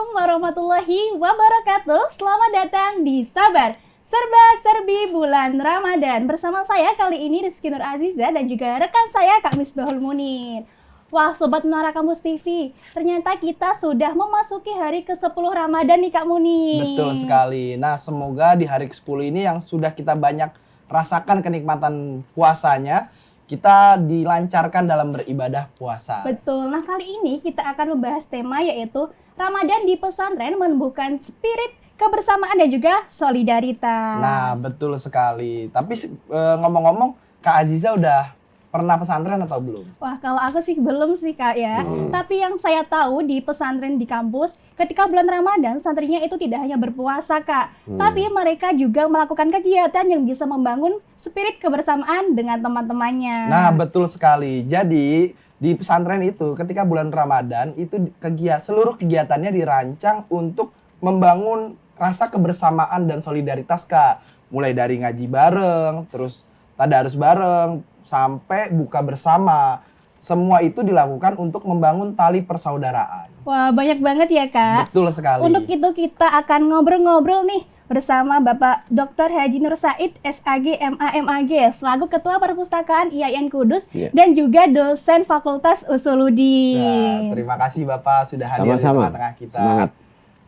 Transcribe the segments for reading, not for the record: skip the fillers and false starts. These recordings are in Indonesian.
Assalamualaikum warahmatullahi wabarakatuh. Selamat datang di Sabar Serba-Serbi Bulan Ramadan. Bersama saya kali ini Rizky Nur Aziza dan juga rekan saya Kak Misbahul Munir. Wah, Sobat Menara Kampus TV, ternyata kita sudah memasuki hari ke-10 Ramadan nih Kak Munir. Betul sekali. Nah, semoga di hari ke-10 ini yang sudah kita banyak rasakan kenikmatan puasanya, kita dilancarkan dalam beribadah puasa. Betul. Nah, kali ini kita akan membahas tema yaitu Ramadan di pesantren menumbuhkan spirit kebersamaan dan juga solidaritas. Nah, betul sekali. Tapi ngomong-ngomong, Kak Aziza udah pernah pesantren atau belum? Wah, kalau aku sih belum sih Kak ya. Tapi yang saya tahu di pesantren di kampus, ketika bulan Ramadan, santrinya itu tidak hanya berpuasa Kak. Tapi mereka juga melakukan kegiatan yang bisa membangun spirit kebersamaan dengan teman-temannya. Nah, betul sekali. Jadi, di pesantren itu ketika bulan Ramadan, itu seluruh kegiatannya dirancang untuk membangun rasa kebersamaan dan solidaritas Kak. Mulai dari ngaji bareng, terus tadarus bareng, sampai buka bersama. Semua itu dilakukan untuk membangun tali persaudaraan. Wah, banyak banget ya Kak. Betul sekali. Untuk itu kita akan ngobrol-ngobrol nih bersama Bapak Dr. Haji Nur Said, SAG, MA.MAG, selaku Ketua Perpustakaan IAIN Kudus dan juga dosen Fakultas Usuluddin. Nah, terima kasih Bapak sudah hadir di tengah-tengah kita. Semangat.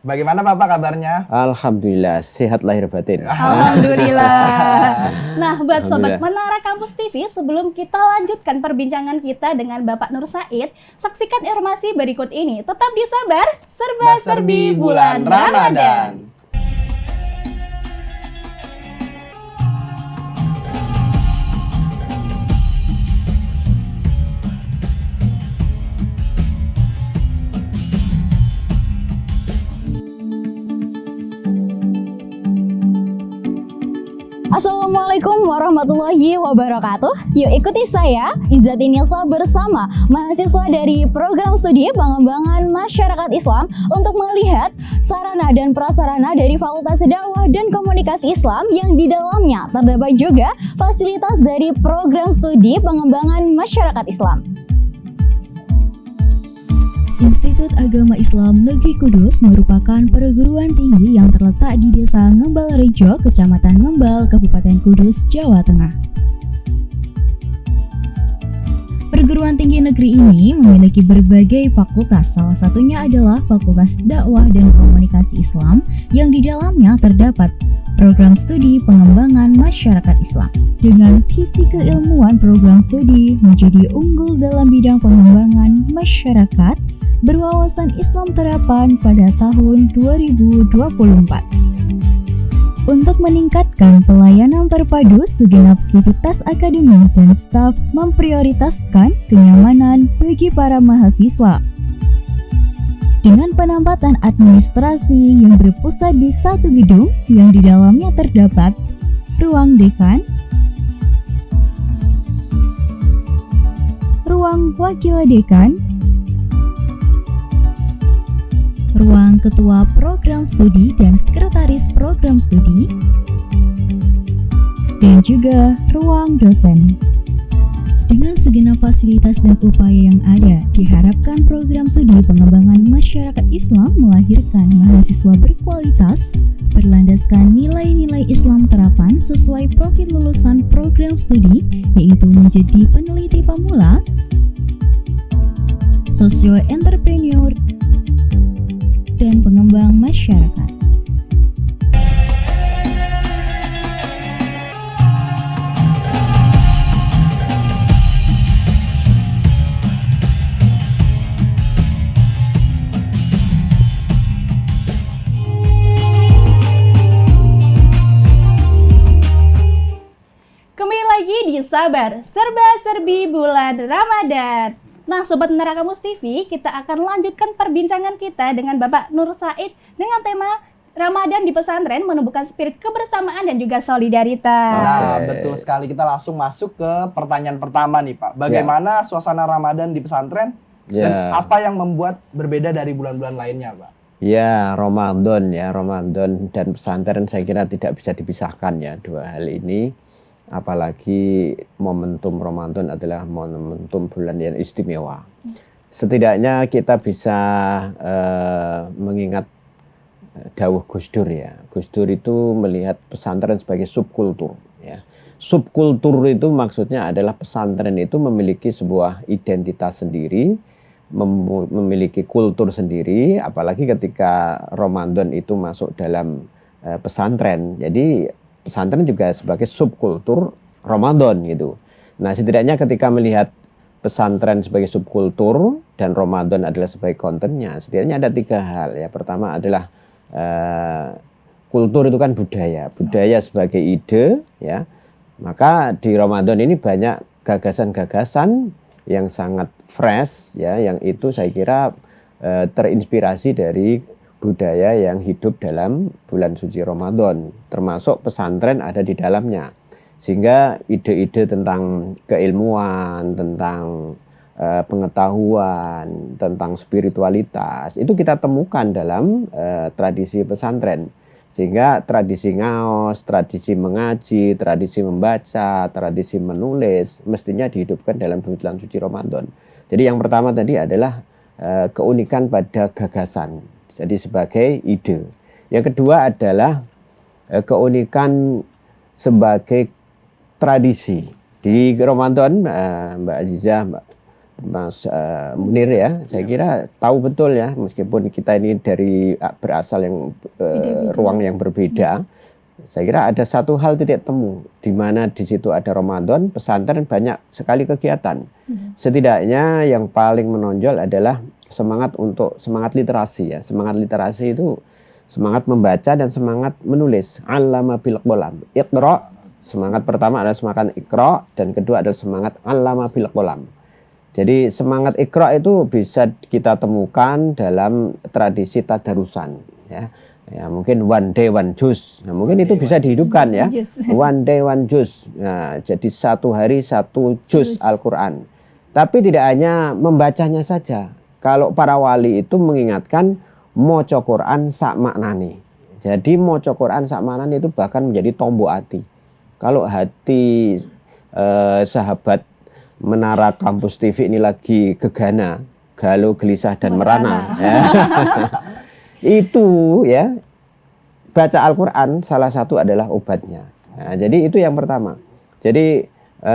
Bagaimana Bapak kabarnya? Alhamdulillah, sehat lahir batin. Alhamdulillah. Nah, buat Sobat Menara Kampus TV, sebelum kita lanjutkan perbincangan kita dengan Bapak Nur Said, saksikan informasi berikut ini. Tetap di Sabar Serba-Serbi Bulan Ramadan. Assalamualaikum warahmatullahi wabarakatuh. Yuk ikuti saya, Izzati Nilsa, bersama mahasiswa dari Program Studi Pengembangan Masyarakat Islam untuk melihat sarana dan prasarana dari Fakultas Dakwah dan Komunikasi Islam yang di dalamnya terdapat juga fasilitas dari Program Studi Pengembangan Masyarakat Islam. Institut Agama Islam Negeri Kudus merupakan perguruan tinggi yang terletak di Desa Ngembal Rejo, Kecamatan Ngembal, Kabupaten Kudus, Jawa Tengah. Perguruan tinggi negeri ini memiliki berbagai fakultas, salah satunya adalah Fakultas Dakwah dan Komunikasi Islam yang di dalamnya terdapat Program Studi Pengembangan Masyarakat Islam. Dengan visi keilmuan program studi menjadi unggul dalam bidang pengembangan masyarakat, berwawasan Islam terapan pada tahun 2024. Untuk meningkatkan pelayanan terpadu, segenap sivitas akademik dan staf memprioritaskan kenyamanan bagi para mahasiswa. Dengan penempatan administrasi yang berpusat di satu gedung yang di dalamnya terdapat ruang dekan, ruang wakil dekan, ruang ketua program studi dan sekretaris program studi, dan juga ruang dosen. Dengan segenap fasilitas dan upaya yang ada, diharapkan program studi pengembangan masyarakat Islam melahirkan mahasiswa berkualitas, berlandaskan nilai-nilai Islam terapan sesuai profil lulusan program studi, yaitu menjadi peneliti pemula, socio-entrepreneur, dan pengembang masyarakat. Kembali lagi di Sabar Serba-Serbi Bulan Ramadan. Nah, Sobat Menara Kampus TV, kita akan lanjutkan perbincangan kita dengan Bapak Nur Said dengan tema Ramadan di pesantren menumbuhkan spirit kebersamaan dan juga solidaritas. Nah, betul sekali. Kita langsung masuk ke pertanyaan pertama nih Pak. Bagaimana suasana Ramadan di pesantren dan apa yang membuat berbeda dari bulan-bulan lainnya Pak? Ramadan dan pesantren saya kira tidak bisa dipisahkan ya, dua hal ini. Apalagi momentum Ramadan adalah momentum bulan yang istimewa. setidaknya kita bisa mengingat dawuh Gus Dur ya. Gus Dur itu melihat pesantren sebagai subkultur ya. Subkultur itu maksudnya adalah pesantren itu memiliki sebuah identitas sendiri, memiliki kultur sendiri, apalagi ketika Ramadan itu masuk dalam pesantren. Jadi pesantren juga sebagai subkultur Ramadan gitu. Nah, setidaknya ketika melihat pesantren sebagai subkultur dan Ramadan adalah sebagai kontennya, setidaknya ada 3 hal ya. Pertama adalah kultur itu kan budaya sebagai ide ya. Maka di Ramadan ini banyak gagasan-gagasan yang sangat fresh ya, yang itu saya kira terinspirasi dari budaya yang hidup dalam bulan suci Ramadan, termasuk pesantren ada di dalamnya. Sehingga ide-ide tentang keilmuan, tentang pengetahuan, tentang spiritualitas itu kita temukan dalam tradisi pesantren. Sehingga tradisi ngaos, tradisi mengaji, tradisi membaca, tradisi menulis mestinya dihidupkan dalam bulan suci Ramadan. Jadi yang pertama tadi adalah keunikan pada gagasan, jadi sebagai ide. Yang kedua adalah keunikan sebagai tradisi. Di Ramadan Mbak Azizah, Mas Munir ya, saya kira tahu betul ya, meskipun kita ini dari berasal yang ruang yang berbeda, saya kira ada satu hal titik temu di mana di situ ada Ramadan, pesantren banyak sekali kegiatan. Setidaknya yang paling menonjol adalah semangat literasi ya. Semangat literasi itu semangat membaca dan semangat menulis. Allama bil qalam. Iqra, semangat pertama adalah semangat Iqra, dan kedua adalah semangat allama bil qalam. Jadi semangat Iqra itu bisa kita temukan dalam tradisi tadarusan ya. Ya, mungkin one day one juz. Nah, mungkin itu bisa dihidupkan ya. One day one juz. Nah, jadi 1 hari 1 juz Al-Qur'an. Tapi tidak hanya membacanya saja. Kalau para wali itu mengingatkan maca Qur'an sak maknane. Jadi maca Qur'an sak maknane itu bahkan menjadi tombok hati. Kalau hati sahabat Menara Kampus TV ini lagi gegana, galau, gelisah dan merana ya. Itu ya, baca Al-Quran salah satu adalah obatnya. Nah, jadi itu yang pertama. Jadi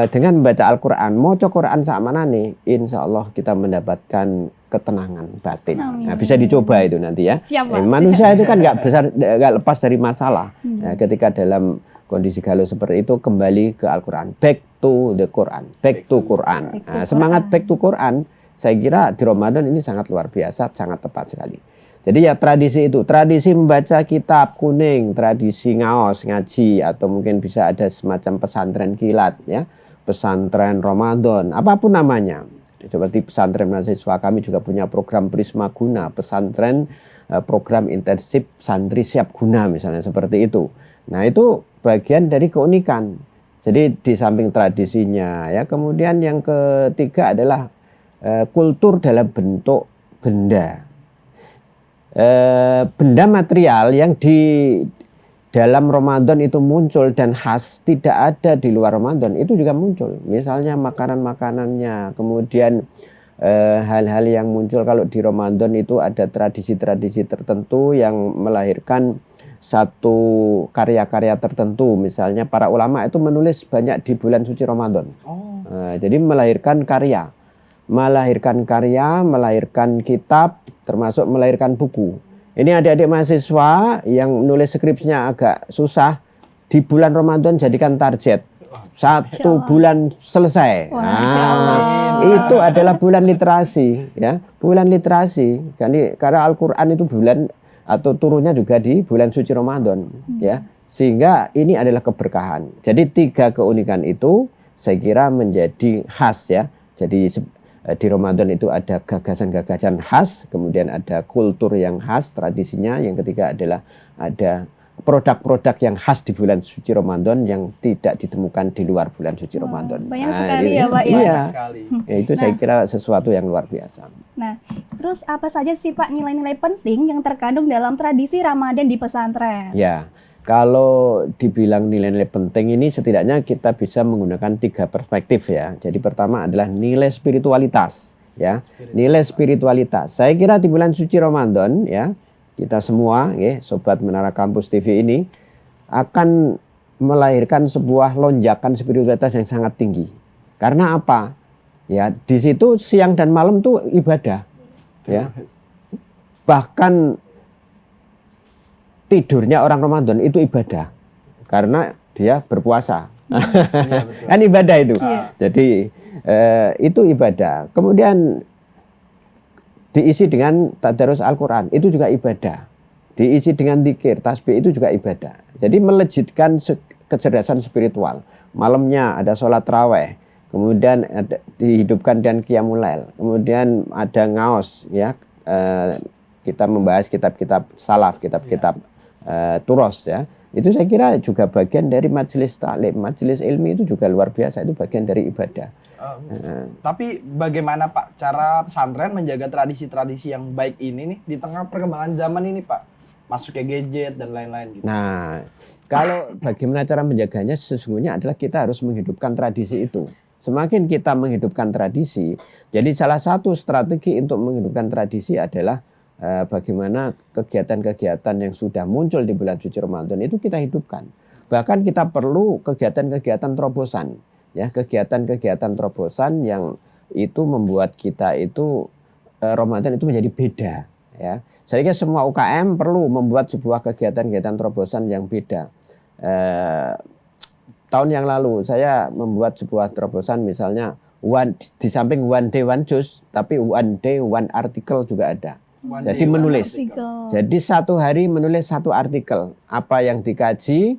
dengan membaca Al-Quran, maca Quran sak manane, insya Allah kita mendapatkan ketenangan batin. Nah, bisa dicoba itu nanti ya. Siap, manusia itu kan nggak lepas dari masalah. Nah, ketika dalam kondisi galau seperti itu, kembali ke Al-Quran, back to the Quran, back to Quran. Nah, semangat back to Quran, saya kira di Ramadan ini sangat luar biasa, sangat tepat sekali. Jadi ya tradisi itu, tradisi membaca kitab kuning, tradisi ngaos, ngaji, atau mungkin bisa ada semacam pesantren kilat ya, pesantren Ramadan, apapun namanya. Seperti pesantren mahasiswa kami juga punya program Prisma Guna, pesantren program intensif santri siap guna misalnya seperti itu. Nah, itu bagian dari keunikan. Jadi di samping tradisinya ya, kemudian yang ketiga adalah kultur dalam bentuk benda. Benda material yang di dalam Ramadan itu muncul dan khas, tidak ada di luar Ramadan, itu juga muncul. Misalnya makanan-makanannya, kemudian hal-hal yang muncul kalau di Ramadan itu ada tradisi-tradisi tertentu yang melahirkan satu karya-karya tertentu. Misalnya para ulama itu menulis banyak di bulan suci Ramadan. Jadi melahirkan karya, melahirkan kitab, termasuk melahirkan buku. Ini adik-adik mahasiswa yang nulis skripsinya agak susah, di bulan Ramadan jadikan target 1 bulan selesai. Itu adalah bulan literasi ya, bulan literasi. Karena Al-Quran itu bulan atau turunnya juga di bulan suci Ramadan ya, sehingga ini adalah keberkahan. Jadi 3 keunikan itu saya kira menjadi khas ya. Jadi di Ramadan itu ada gagasan-gagasan khas, kemudian ada kultur yang khas, tradisinya. Yang ketiga adalah ada produk-produk yang khas di bulan suci Ramadan yang tidak ditemukan di luar bulan suci Ramadan. Banyak sekali ya Pak ya. Iya, ya, itu saya kira sesuatu yang luar biasa. Nah, terus apa saja sih Pak nilai-nilai penting yang terkandung dalam tradisi Ramadan di pesantren? Ya, kalau dibilang nilai-nilai penting ini setidaknya kita bisa menggunakan 3 perspektif ya. Jadi pertama adalah nilai spiritualitas ya, nilai spiritualitas. Saya kira di bulan suci Ramadan ya, kita semua ya, sobat Menara Kampus TV ini akan melahirkan sebuah lonjakan spiritualitas yang sangat tinggi. Karena apa? Ya, di situ siang dan malam tuh ibadah. Ya. Bahkan tidurnya orang Ramadan itu ibadah. Karena dia berpuasa. Iya, betul. Kan ibadah itu. Iya. Jadi itu ibadah. Kemudian diisi dengan tadarus Al-Quran, itu juga ibadah. Diisi dengan dzikir, tasbih, itu juga ibadah. Jadi melejitkan kecerdasan spiritual. Malamnya ada sholat raweh, kemudian dihidupkan dan qiyamul lail, kemudian ada ngaos, ya, kita membahas kitab-kitab salaf, kitab-kitab turos, ya. Itu saya kira juga bagian dari majelis taklim, majelis ilmi itu juga luar biasa, itu bagian dari ibadah. Tapi bagaimana Pak cara pesantren menjaga tradisi-tradisi yang baik ini nih di tengah perkembangan zaman ini Pak? Masuknya gadget dan lain-lain gitu. Nah, kalau bagaimana cara menjaganya sesungguhnya adalah kita harus menghidupkan tradisi itu. Semakin kita menghidupkan tradisi, jadi salah satu strategi untuk menghidupkan tradisi adalah bagaimana kegiatan-kegiatan yang sudah muncul di bulan suci Ramadan itu kita hidupkan. Bahkan kita perlu kegiatan-kegiatan terobosan, ya, kegiatan-kegiatan terobosan yang itu membuat kita itu Ramadan itu menjadi beda, ya. Saya kira semua UKM perlu membuat sebuah kegiatan-kegiatan terobosan yang beda. Tahun yang lalu saya membuat sebuah terobosan misalnya di samping one day one juice, tapi one day one article juga ada. Jadi menulis. Jadi satu hari menulis satu artikel, apa yang dikaji,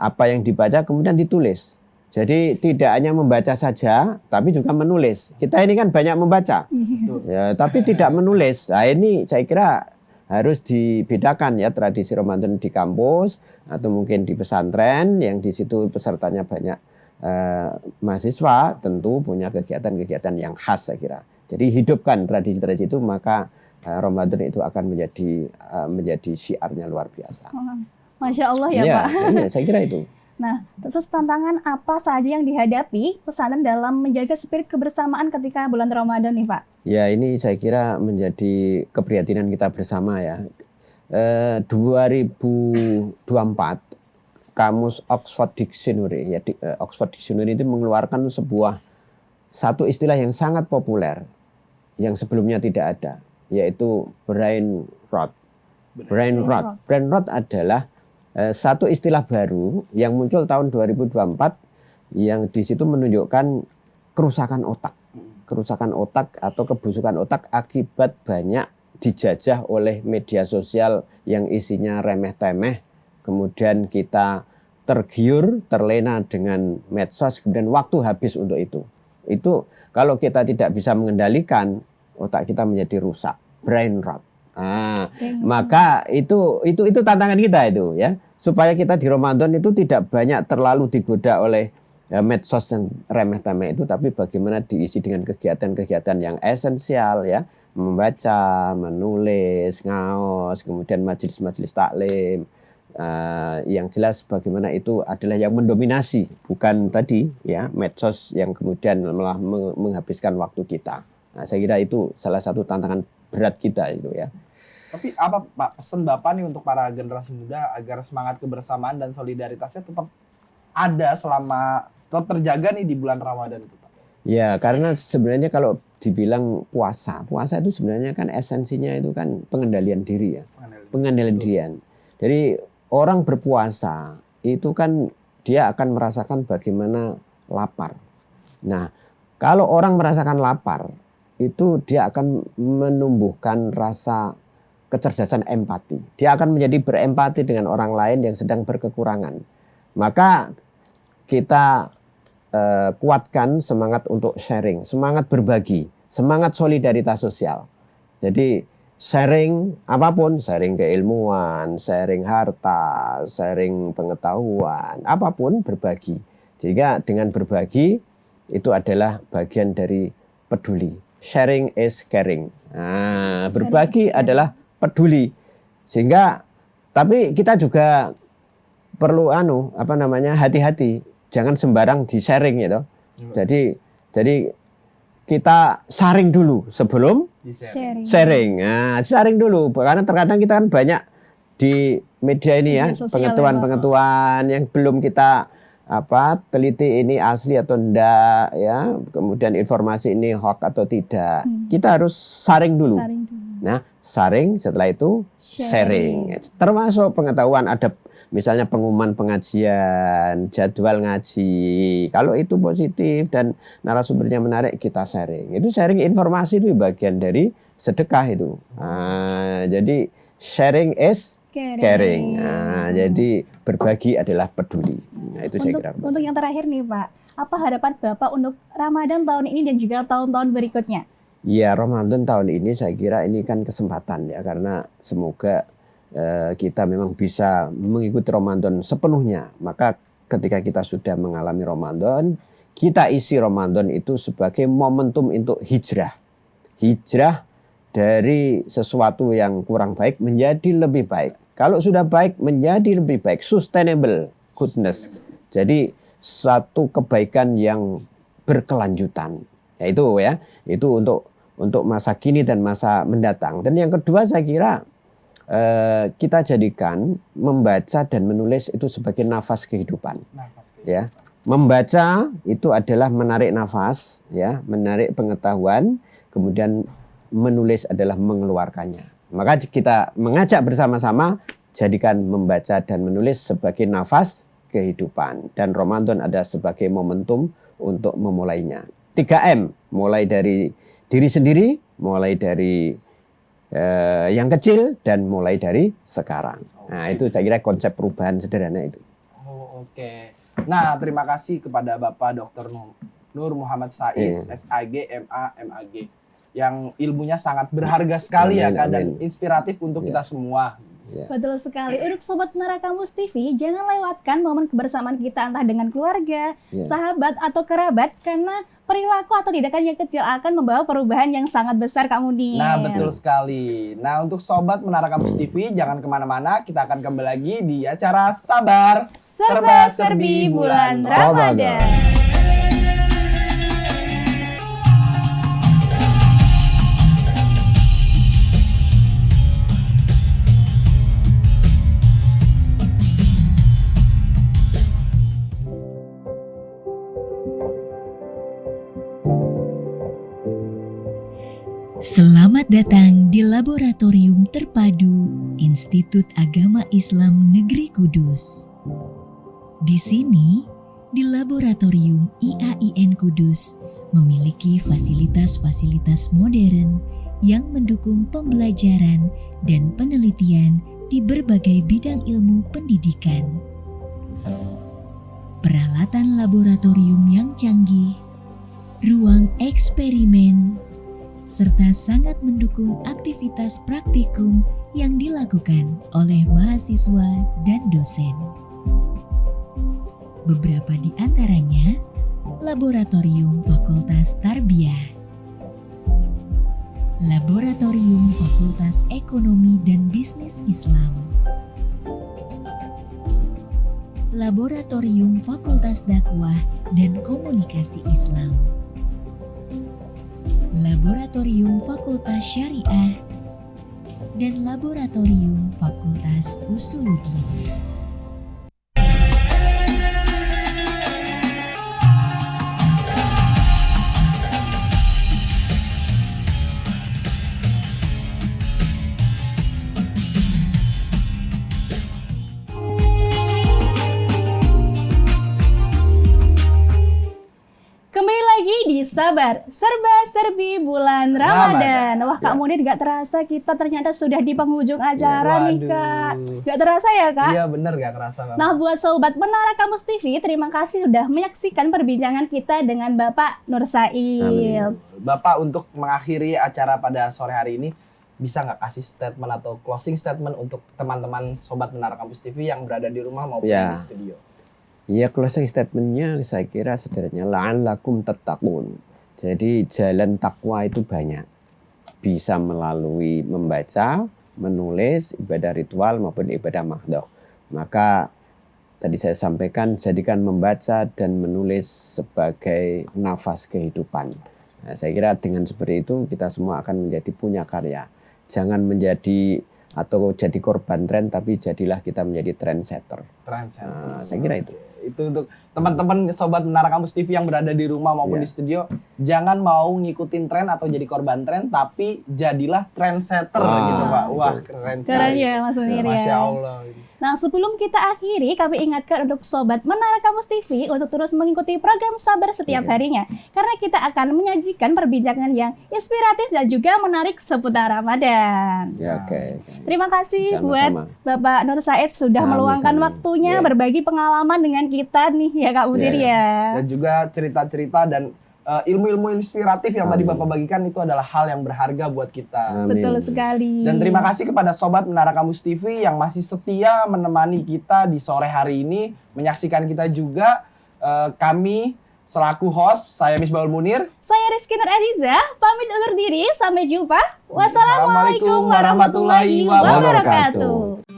apa yang dibaca, kemudian ditulis. Jadi tidak hanya membaca saja, tapi juga menulis. Kita ini kan banyak membaca, ya, tapi tidak menulis. Nah ini saya kira harus dibedakan ya, tradisi Ramadan di kampus atau mungkin di pesantren yang di situ pesertanya banyak mahasiswa, tentu punya kegiatan-kegiatan yang khas saya kira. Jadi hidupkan tradisi-tradisi itu, maka Ramadan itu akan menjadi syiarnya luar biasa. Masya Allah ya, Ya, Pak. iya, saya kira itu. Nah, terus tantangan apa saja yang dihadapi pesantren dalam menjaga spirit kebersamaan ketika bulan Ramadan nih, Pak? Ya, ini saya kira menjadi keprihatinan kita bersama ya. 2024 Kamus Oxford Dictionary ya, Oxford Dictionary itu mengeluarkan satu istilah yang sangat populer yang sebelumnya tidak ada, yaitu brain rot. Brain rot. Brain rot adalah satu istilah baru yang muncul tahun 2024 yang di situ menunjukkan kerusakan otak. Kerusakan otak atau kebusukan otak akibat banyak dijajah oleh media sosial yang isinya remeh-temeh. Kemudian kita tergiur, terlena dengan medsos, kemudian waktu habis untuk itu. Itu kalau kita tidak bisa mengendalikan, otak kita menjadi rusak, brain rot. Maka itu tantangan kita itu ya, supaya kita di Ramadan itu tidak banyak terlalu digoda oleh medsos yang remeh-temeh itu, tapi bagaimana diisi dengan kegiatan-kegiatan yang esensial ya, membaca, menulis, ngaos, kemudian majelis-majelis taklim. Yang jelas bagaimana itu adalah yang mendominasi, bukan tadi ya medsos yang kemudian malah menghabiskan waktu kita. Nah, saya kira itu salah satu tantangan berat kita itu ya. Tapi apa Pak pesan Bapak nih untuk para generasi muda agar semangat kebersamaan dan solidaritasnya tetap ada selama tetap terjaga nih di bulan Ramadan itu Pak? Ya, karena sebenarnya kalau dibilang puasa itu sebenarnya kan esensinya itu kan pengendalian diri ya. Pengendalian diri. Jadi orang berpuasa itu kan dia akan merasakan bagaimana lapar. Nah, kalau orang merasakan lapar itu dia akan menumbuhkan rasa kecerdasan empati. Dia akan menjadi berempati dengan orang lain yang sedang berkekurangan. Maka kita kuatkan semangat untuk sharing, semangat berbagi, semangat solidaritas sosial. Jadi sharing apapun, sharing keilmuan, sharing harta, sharing pengetahuan, apapun berbagi. Jika dengan berbagi itu adalah bagian dari peduli. Sharing is caring. Nah, berbagi adalah peduli. Sehingga tapi kita juga perlu hati-hati, jangan sembarang di-sharing gitu. Jadi kita saring dulu sebelum Di-share. sharing. Nah, sharing dulu karena terkadang kita kan banyak di media ini ya, Media sosial pengetahuan-pengetahuan yang belum kita teliti ini asli atau enggak ya, kemudian informasi ini hoax atau tidak. Kita harus saring dulu. Saring dulu. Nah, saring setelah itu sharing. Termasuk pengetahuan ada misalnya pengumuman pengajian, jadwal ngaji. Kalau itu positif dan narasumbernya menarik, kita sharing. Itu sharing informasi itu bagian dari sedekah itu. Nah, jadi sharing is caring. Nah, jadi berbagi adalah peduli. Nah, itu saya kira. Untuk yang terakhir nih Pak, apa harapan Bapak untuk Ramadan tahun ini dan juga tahun-tahun berikutnya? Ya, Ramadan tahun ini saya kira ini kan kesempatan ya, karena semoga kita memang bisa mengikuti Ramadan sepenuhnya. Maka ketika kita sudah mengalami Ramadan, kita isi Ramadan itu sebagai momentum untuk hijrah. Hijrah dari sesuatu yang kurang baik menjadi lebih baik. Kalau sudah baik menjadi lebih baik, sustainable goodness. Jadi satu kebaikan yang berkelanjutan. Ya itu untuk masa kini dan masa mendatang. Dan yang kedua saya kira kita jadikan membaca dan menulis itu sebagai nafas kehidupan. Ya, membaca itu adalah menarik nafas, ya, menarik pengetahuan, kemudian menulis adalah mengeluarkannya. Maka kita mengajak bersama-sama jadikan membaca dan menulis sebagai nafas kehidupan, dan Ramadan ada sebagai momentum untuk memulainya. 3M, mulai dari diri sendiri, mulai dari yang kecil, dan mulai dari sekarang. Nah, itu saya kira konsep perubahan sederhana itu. Oh, oke. Nah, terima kasih kepada Bapak Dr. Nur Muhammad Said, SAG, MA, MAG, yang ilmunya sangat berharga sekali ya Kak, dan inspiratif untuk kita semua. Ya. Betul sekali. Untuk Sobat Menara Kampus TV, jangan lewatkan momen kebersamaan kita entah dengan keluarga, sahabat, atau kerabat, karena perilaku atau tindakan yang kecil akan membawa perubahan yang sangat besar, Kak Munir. Nah, betul sekali. Nah, untuk Sobat Menara Kampus TV, jangan kemana-mana. Kita akan kembali lagi di acara Sabar Serba-Serbi Bulan Ramadan. Selamat datang di Laboratorium Terpadu Institut Agama Islam Negeri Kudus. Di sini, di Laboratorium IAIN Kudus memiliki fasilitas-fasilitas modern yang mendukung pembelajaran dan penelitian di berbagai bidang ilmu pendidikan. Peralatan laboratorium yang canggih, ruang eksperimen, serta sangat mendukung aktivitas praktikum yang dilakukan oleh mahasiswa dan dosen. Beberapa di antaranya, Laboratorium Fakultas Tarbiyah, Laboratorium Fakultas Ekonomi dan Bisnis Islam, Laboratorium Fakultas Dakwah dan Komunikasi Islam, Laboratorium Fakultas Syariah, dan Laboratorium Fakultas Usuluddin. Di Sabar Serba-Serbi Bulan Ramadan. Wah, Kak Munir, gak terasa kita ternyata sudah di penghujung acara nih, Kak. Gak terasa ya, Kak? Iya, bener gak kerasa Kak. Nah, buat Sobat Menara Kampus TV, terima kasih sudah menyaksikan perbincangan kita dengan Bapak Nur Said. Bapak, untuk mengakhiri acara pada sore hari ini, bisa nggak kasih statement atau closing statement untuk teman-teman Sobat Menara Kampus TV yang berada di rumah maupun di studio? Ya, closing statementnya saya kira sederhana, la'allakum tattaqun. Jadi jalan takwa itu banyak. Bisa melalui membaca, menulis, ibadah ritual maupun ibadah mahdhah. Maka tadi saya sampaikan, jadikan membaca dan menulis sebagai nafas kehidupan. Nah, saya kira dengan seperti itu kita semua akan menjadi punya karya. Jangan menjadi atau jadi korban tren, tapi jadilah kita menjadi trendsetter. Nah, saya kira itu. Itu untuk teman-teman sobat Menara Kampus TV yang berada di rumah maupun di studio, jangan mau ngikutin tren atau jadi korban tren, tapi jadilah trendsetter gitu Pak. Wah, keren sekali. Keren ya Mas Munir ya. Masya Allah. Nah, sebelum kita akhiri, kami ingatkan untuk Sobat Menara Kampus TV untuk terus mengikuti program Sabar setiap harinya. Karena kita akan menyajikan perbincangan yang inspiratif dan juga menarik seputar Ramadan. Ya, oke. Terima kasih Sama-sama. buat Bapak Nur Said sudah Sama-sama. meluangkan waktunya berbagi pengalaman dengan kita nih ya Kak Munir ya. Dan juga cerita-cerita dan ilmu-ilmu inspiratif yang tadi Amin. Bapak bagikan itu adalah hal yang berharga buat kita. Amin. Betul sekali. Dan terima kasih kepada Sobat Menara Kampus TV yang masih setia menemani kita di sore hari ini, menyaksikan kita juga. Kami selaku host, saya Misbahul Munir. Saya Rizky Nur Aziza, pamit undur diri. Sampai jumpa. Wassalamualaikum Wassalamualaikum warahmatullahi warahmatullahi wabarakatuh.